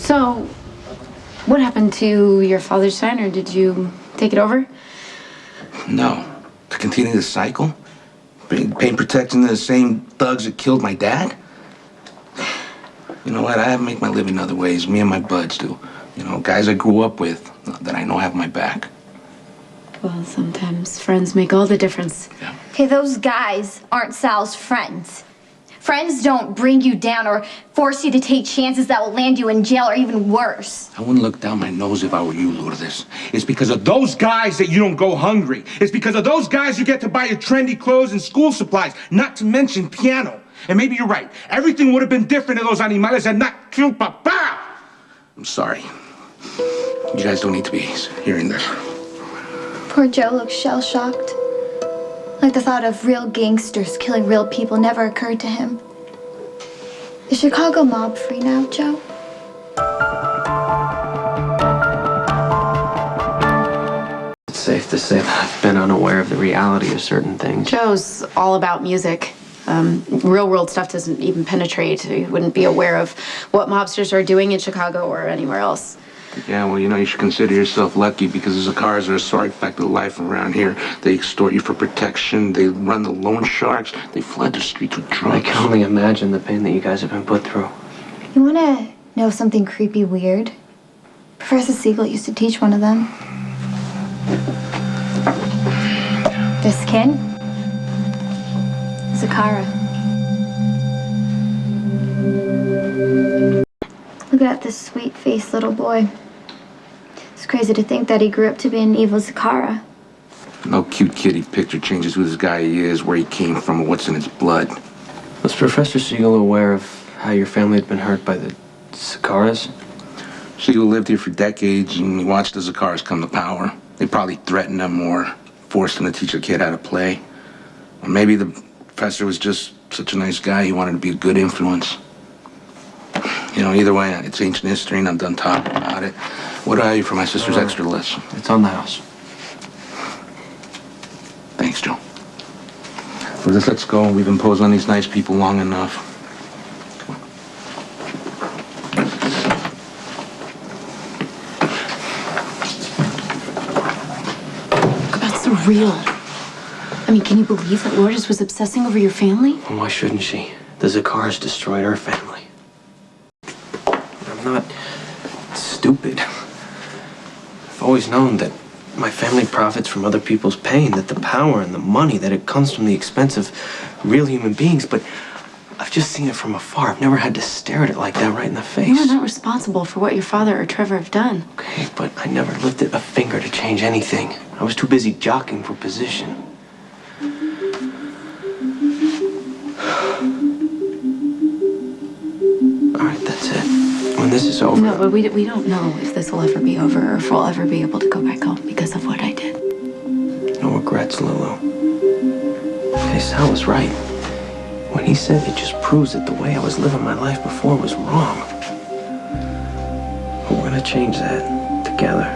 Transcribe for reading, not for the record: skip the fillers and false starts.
So, what happened to your father's diner? Did you take it over? No. To continue the cycle? Paying protection to the same thugs that killed my dad? You know what? I have to make my living other ways. Me and my buds do. You know, guys I grew up with that I know have my back. Well, sometimes friends make all the difference. Yeah. Okay, those guys aren't Sal's friends. Friends don't bring you down or force you to take chances that will land you in jail or even worse. I wouldn't look down my nose if I were you, Lourdes. It's because of those guys that you don't go hungry. It's because of those guys you get to buy your trendy clothes and school supplies, not to mention piano. And maybe you're right. Everything would have been different if those animales had not killed Papa. I'm sorry. You guys don't need to be hearing this. Poor Joe looks shell-shocked. Like the thought of real gangsters killing real people never occurred to him. Is Chicago mob free now, Joe? It's safe to say that I've been unaware of the reality of certain things. Joe's all about music. Real world stuff doesn't even penetrate. You wouldn't be aware of what mobsters are doing in Chicago or anywhere else. Yeah, well, you know, you should consider yourself lucky because the Zaccaras are a sorry fact of life around here. They extort you for protection. They run the loan sharks. They flood the streets with drugs. I can only imagine the pain that you guys have been put through. You want to know something creepy weird? Professor Siegel used to teach one of them. This kid? Zaccara. Look at this sweet-faced little boy. It's crazy to think that he grew up to be an evil Zaccara. No cute kitty picture changes who this guy is, where he came from, or what's in his blood. Was Professor Siegel aware of how your family had been hurt by the Zaccaras? Siegel lived here for decades, and he watched the Zaccaras come to power. They probably threatened them or forced him to teach a kid how to play. Or maybe the professor was just such a nice guy, he wanted to be a good influence. You know, either way, it's ancient history, and I'm done talking about it. What are you for my sister's extra lesson? It's on the house. Thanks, Joe. Well, just let's go. We've imposed on these nice people long enough. That's surreal. I mean, can you believe that Lourdes was obsessing over your family? Well, why shouldn't she? The Zaccaras destroyed our family. I'm not stupid. I've always known that my family profits from other people's pain, that the power and the money, that it comes from the expense of real human beings, but I've just seen it from afar. I've never had to stare at it like that right in the face. You are not responsible for what your father or Trevor have done. Okay, but I never lifted a finger to change anything. I was too busy jockeying for position. All right, that's it. When this is over... No, but we don't know if this will ever be over or if we'll ever be able to go back home because of what I did. No regrets, Lulu. Okay, Sal was right. When he said it just proves that the way I was living my life before was wrong. But we're gonna change that together.